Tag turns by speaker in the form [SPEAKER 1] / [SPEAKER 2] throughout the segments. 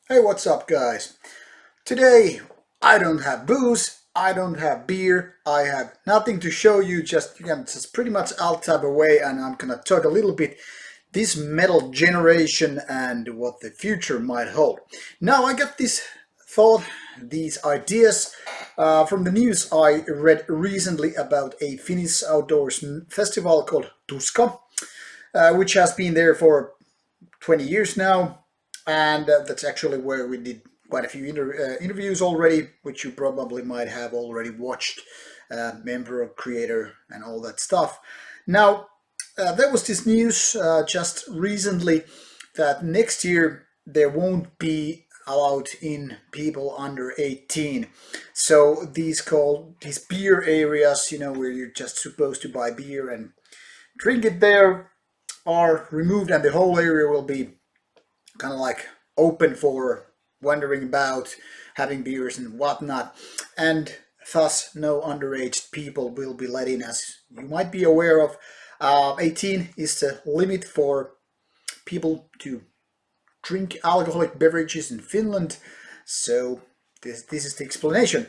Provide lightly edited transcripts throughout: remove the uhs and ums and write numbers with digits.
[SPEAKER 1] Hey, what's up, guys? Today, I don't have booze, I don't have beer, I have nothing to show you, just pretty much I'll type away and I'm gonna talk a little bit this metal generation and what the future might hold. Now, I got this thought, these ideas from the news I read recently about a Finnish outdoors festival called Tuska, which has been there for 20 years now, and that's actually where we did quite a few interviews already, which you probably might have already watched, member, creator, and all that stuff. Now, there was this news just recently that next year there won't be allowed in people under 18. So these beer areas, where you're just supposed to buy beer and drink it there, are removed, and the whole area will be kind of like open for wandering about, having beers and whatnot, and thus no underage people will be let in. As you might be aware of, 18 is the limit for people to drink alcoholic beverages in Finland. So this is the explanation.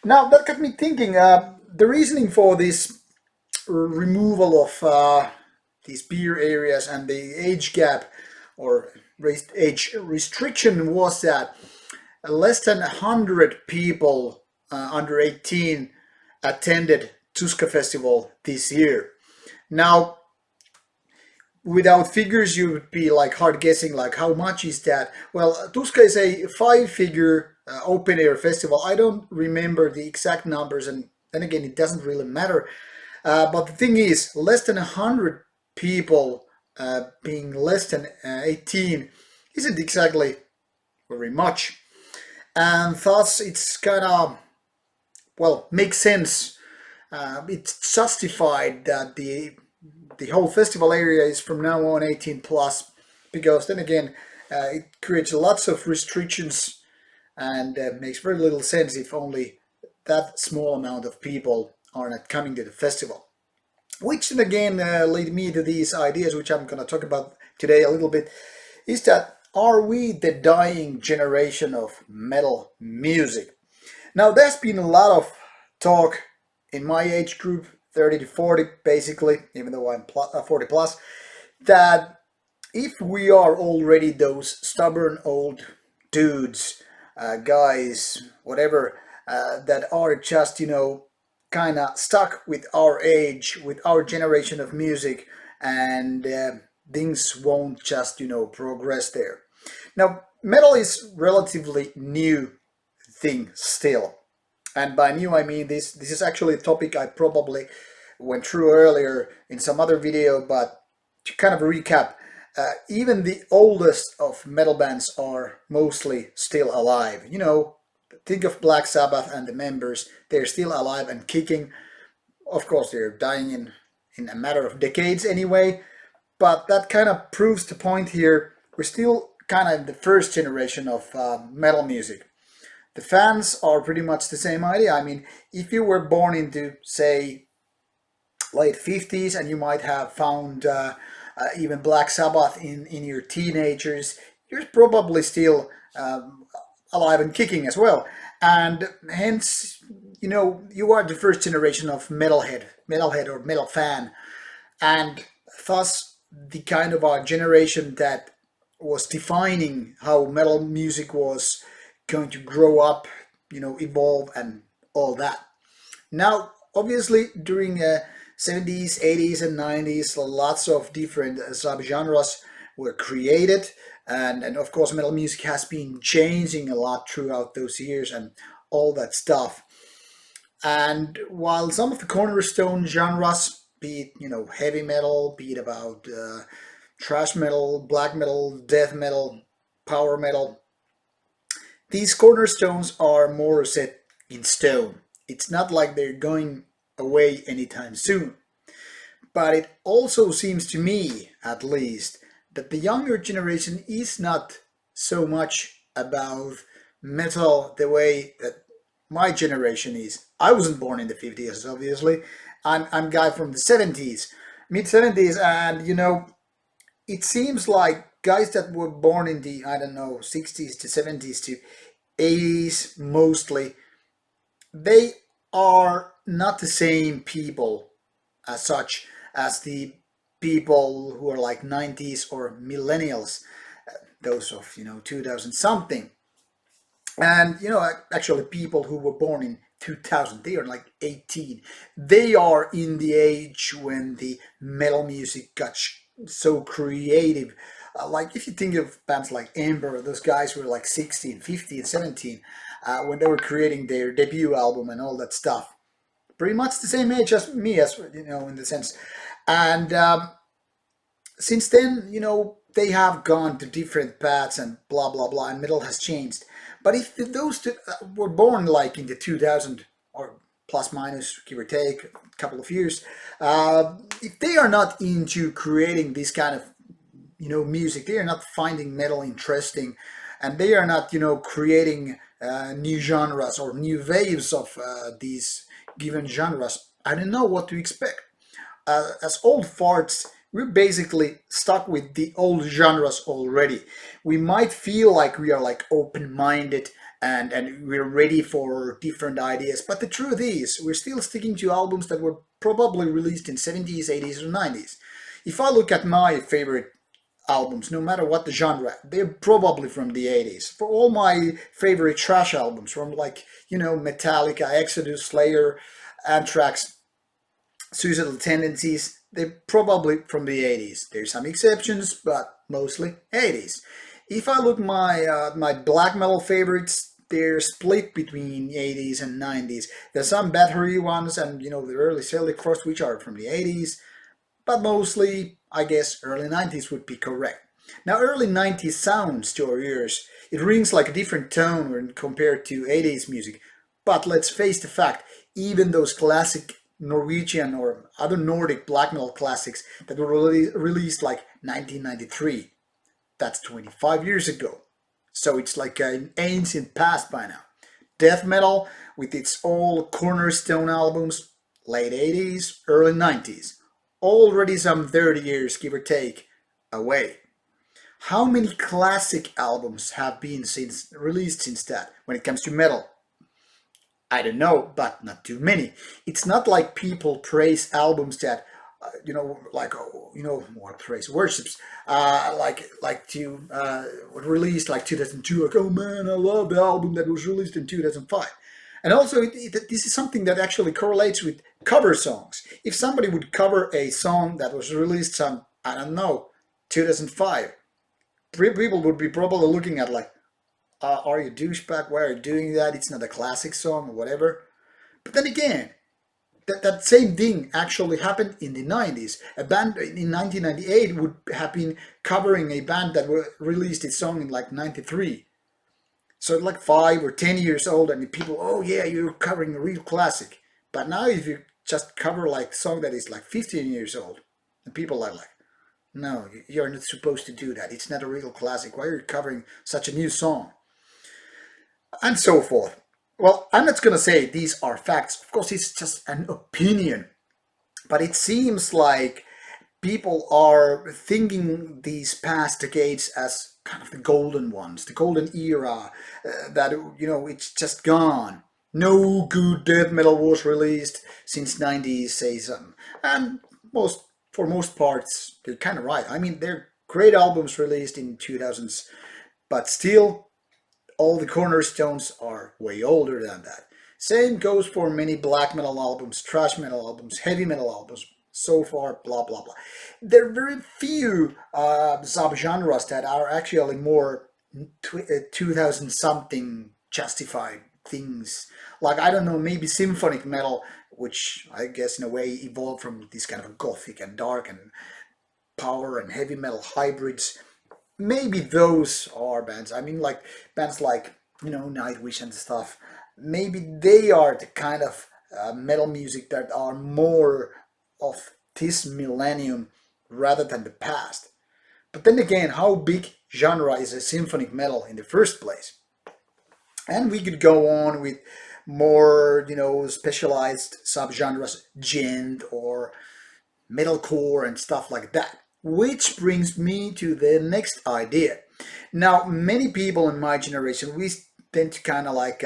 [SPEAKER 1] Now that got me thinking. The reasoning for this removal of these beer areas and the age gap or raised age restriction was that less than 100 people under 18 attended Tuska Festival this year. Now, without figures, you would be like hard guessing, like how much is that? Well, Tuska is a five-figure open air festival. I don't remember the exact numbers, and then again, it doesn't really matter. But the thing is, less than 100 people being less than 18 isn't exactly very much. And thus, it's kind of, well, makes sense. It's justified that the whole festival area is from now on 18 plus, because then again, it creates lots of restrictions and makes very little sense if only that small amount of people are not coming to the festival. Which then again lead me to these ideas, which I'm going to talk about today a little bit, is that are we the dying generation of metal music? Now, there's been a lot of talk in my age group, 30 to 40 basically, even though I'm 40 plus, that if we are already those stubborn old dudes, guys, whatever, that are just, kind of stuck with our age, with our generation of music, and things won't just, progress there. Now, metal is relatively new thing still. And by new, I mean this is actually a topic I probably went through earlier in some other video, but to kind of recap, even the oldest of metal bands are mostly still alive. Think of Black Sabbath and the members, they're still alive and kicking. Of course, they're dying in a matter of decades anyway, but that kind of proves the point here. We're still kind of the first generation of metal music. The fans are pretty much the same idea. I mean, if you were born into, say, late 50s and you might have found even Black Sabbath in your teenagers, you're probably still alive and kicking as well. And hence, you are the first generation of metalhead or metal fan. And thus, the kind of a generation that was defining how metal music was going to grow up, evolve and all that. Now, obviously, during 70s, 80s, and 90s, lots of different subgenres were created, and of course, metal music has been changing a lot throughout those years and all that stuff. And while some of the cornerstone genres, be it heavy metal, be it about thrash metal, black metal, death metal, power metal, these cornerstones are more set in stone. It's not like they're going away anytime soon. But it also seems to me, at least, that the younger generation is not so much about metal the way that my generation is. I wasn't born in the 50s, obviously. I'm a guy from the 70s, mid 70s, and it seems like guys that were born in the, I don't know, 60s to 70s to 80s mostly, they are not the same people as such as the people who are like 90s or millennials, those of 2000 something. And actually people who were born in 2000, they are like 18. They are in the age when the metal music got so creative. Like if you think of bands like Amber, those guys were like 16, 15, 17 when they were creating their debut album and all that stuff. Pretty much the same age as me, as in the sense. And since then, they have gone to different paths and blah blah blah, and metal has changed. But if those two were born like in the 2000 or plus minus, give or take, a couple of years, if they are not into creating this kind of music, they are not finding metal interesting, and they are not creating new genres or new waves of these given genres. I don't know what to expect. As old farts, we're basically stuck with the old genres already. We might feel like we are like open-minded and we're ready for different ideas, but the truth is we're still sticking to albums that were probably released in 70s, 80s, or 90s. If I look at my favorite albums, no matter what the genre, they're probably from the 80s. For all my favorite trash albums, from like, Metallica, Exodus, Slayer, Anthrax, Suicidal Tendencies, they're probably from the 80s. There's some exceptions, but mostly 80s. If I look my black metal favorites, they're split between 80s and 90s. There's some battery ones and the early Celtic Frost, which are from the 80s, but mostly I guess early 90s would be correct. Now early 90s sounds to our ears, it rings like a different tone when compared to 80s music. But let's face the fact, even those classic Norwegian or other Nordic black metal classics that were released like 1993, that's 25 years ago. So it's like an ancient past by now. Death metal with its all cornerstone albums, late 80s, early 90s, already some 30 years give or take away. How many classic albums have been released since that when it comes to metal? I don't know, but not too many. It's not like people praise albums that, like more praise worships, like to released like 2002. Like, oh man, I love the album that was released in 2005. And also, this is something that actually correlates with cover songs. If somebody would cover a song that was released some, I don't know, 2005, people would be probably looking at like, are you douchebag? Why are you doing that? It's not a classic song or whatever. But then again, that same thing actually happened in the 90s. A band in 1998 would have been covering a band that released its song in like 93. So like 5 or 10 years old, and people, oh yeah, you're covering a real classic. But now if you just cover like a song that is like 15 years old, and people are like, no, you're not supposed to do that. It's not a real classic. Why are you covering such a new song? And so forth. Well, I'm not going to say these are facts. Of course, it's just an opinion. But it seems like people are thinking these past decades as kind of the golden ones, the golden era, that, it's just gone. No good death metal was released since 90s, say some. And for most parts, they're kind of right. I mean, they're great albums released in 2000s, but still, all the cornerstones are way older than that. Same goes for many black metal albums, thrash metal albums, heavy metal albums, so far, blah blah blah. There are very few subgenres that are actually more 2000 something justified things. Like, I don't know, maybe symphonic metal, which I guess in a way evolved from this kind of gothic and dark and power and heavy metal hybrids. Maybe those are bands. I mean, like bands like Nightwish and stuff. Maybe they are the kind of metal music that are more of this millennium rather than the past. But then again, how big genre is a symphonic metal in the first place? And we could go on with more, specialized subgenres, gent or metalcore and stuff like that. Which brings me to the next idea. Now, many people in my generation, we tend to kind of like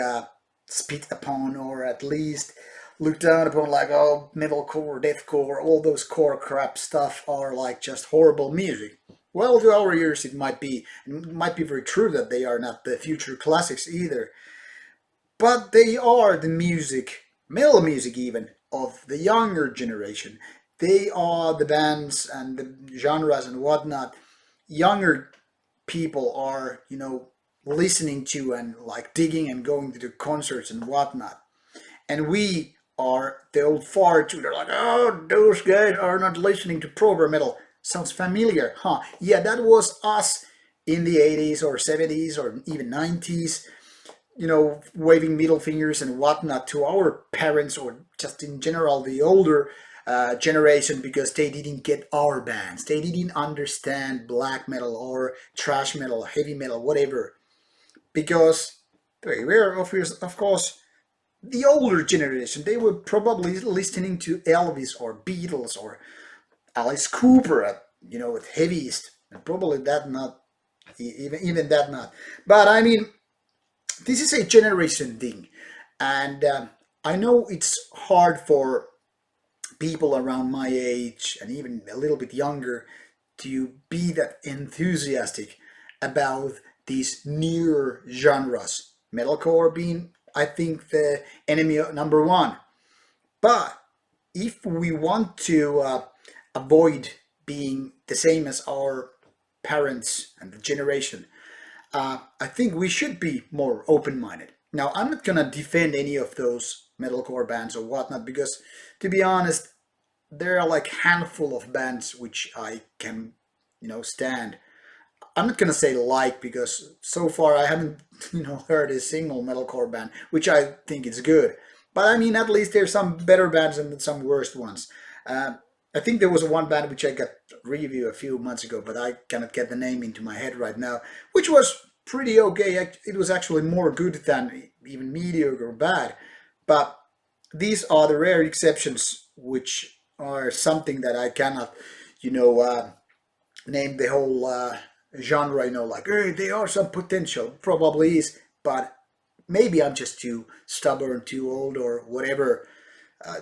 [SPEAKER 1] spit upon, or at least look down upon, like, oh, metalcore, deathcore, all those core crap stuff are like just horrible music. Well, to our ears, it might be very true that they are not the future classics either, but they are the music, metal music even, of the younger generation. They are the bands and the genres and whatnot younger people are, listening to and like digging and going to the concerts and whatnot. And we are the old farts who are like, oh, those guys are not listening to proper metal. Sounds familiar, huh? Yeah, that was us in the 80s or 70s or even 90s, waving middle fingers and whatnot to our parents, or just in general the older generation, because they didn't get our bands. They didn't understand black metal or thrash metal, heavy metal, whatever, because they were, of course, the older generation. They were probably listening to Elvis or Beatles or Alice Cooper at, at heaviest, and probably that not, even that not. But I mean, this is a generation thing, and I know it's hard for people around my age and even a little bit younger to be that enthusiastic about these newer genres. Metalcore being, I think, the enemy number one. But if we want to avoid being the same as our parents and the generation, I think we should be more open-minded. Now, I'm not gonna defend any of those metalcore bands or whatnot, because, to be honest, there are like handful of bands which I can, stand. I'm not gonna say like, because so far I haven't, heard a single metalcore band which I think is good. But I mean, at least there's some better bands and some worst ones. Uh, I think there was one band which I got review a few months ago, but I cannot get the name into my head right now, which was pretty okay. It was actually more good than even mediocre or bad. But these are the rare exceptions, which are something that I cannot, you know, uh, name the whole genre. Like, hey, there are some potential. Probably is, but maybe I'm just too stubborn, too old, or whatever,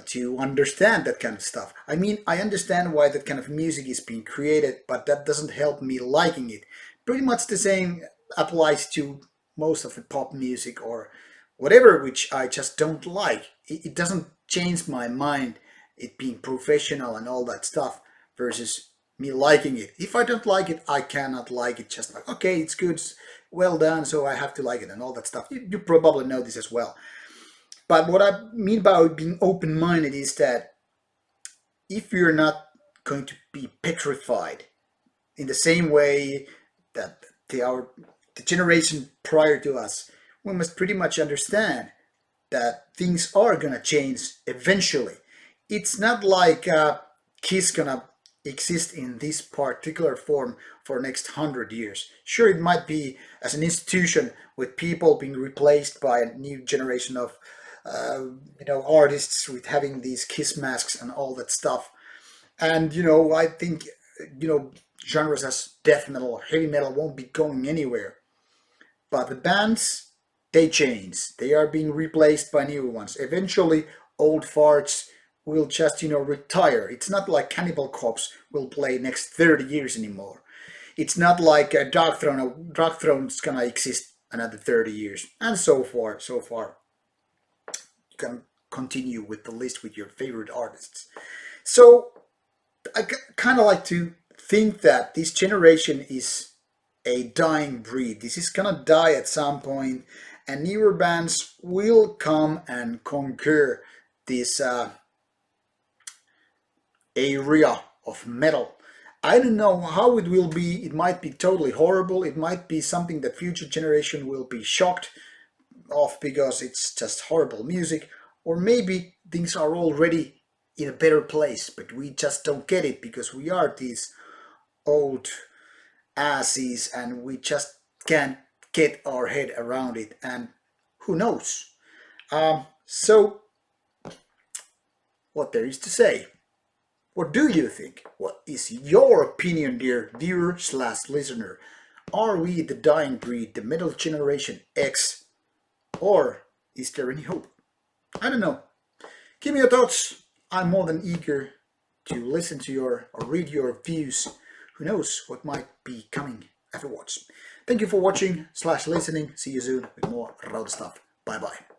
[SPEAKER 1] to understand that kind of stuff. I mean, I understand why that kind of music is being created, but that doesn't help me liking it. Pretty much the same applies to most of the pop music or whatever, which I just don't like. It doesn't change my mind, it being professional and all that stuff, versus me liking it. If I don't like it, I cannot like it. Just like, okay, it's good, it's well done, so I have to like it and all that stuff. You probably know this as well. But what I mean by being open minded is that if you're not going to be petrified in the same way that the generation prior to us, we must pretty much understand that things are gonna change eventually. It's not like Kiss gonna exist in this particular form for next 100 years. Sure, it might be as an institution with people being replaced by a new generation of artists with having these Kiss masks and all that stuff. And I think genres as death metal or heavy metal won't be going anywhere. But the bands, they change. They are being replaced by new ones. Eventually, old farts will just, retire. It's not like Cannibal Corpse will play next 30 years anymore. It's not like a Dark Throne. Dark Throne's gonna exist another 30 years, and so far, so far. You can continue with the list with your favorite artists. So I kind of like to think that this generation is a dying breed. This is gonna die at some point, and newer bands will come and conquer this area of metal. I don't know how it will be. It might be totally horrible. It might be something that future generation will be shocked of because it's just horrible music. Or maybe things are already in a better place, but we just don't get it because we are these old asses and we just can't get our head around it. And who knows? So, what there is to say? What do you think? What is your opinion, dear viewer/listener? Are we the dying breed, the middle generation X, or is there any hope? I don't know. Give me your thoughts. I'm more than eager to listen to your or read your views. Who knows what might be coming afterwards. Thank you for watching/listening. See you soon with more Rauta stuff. Bye bye.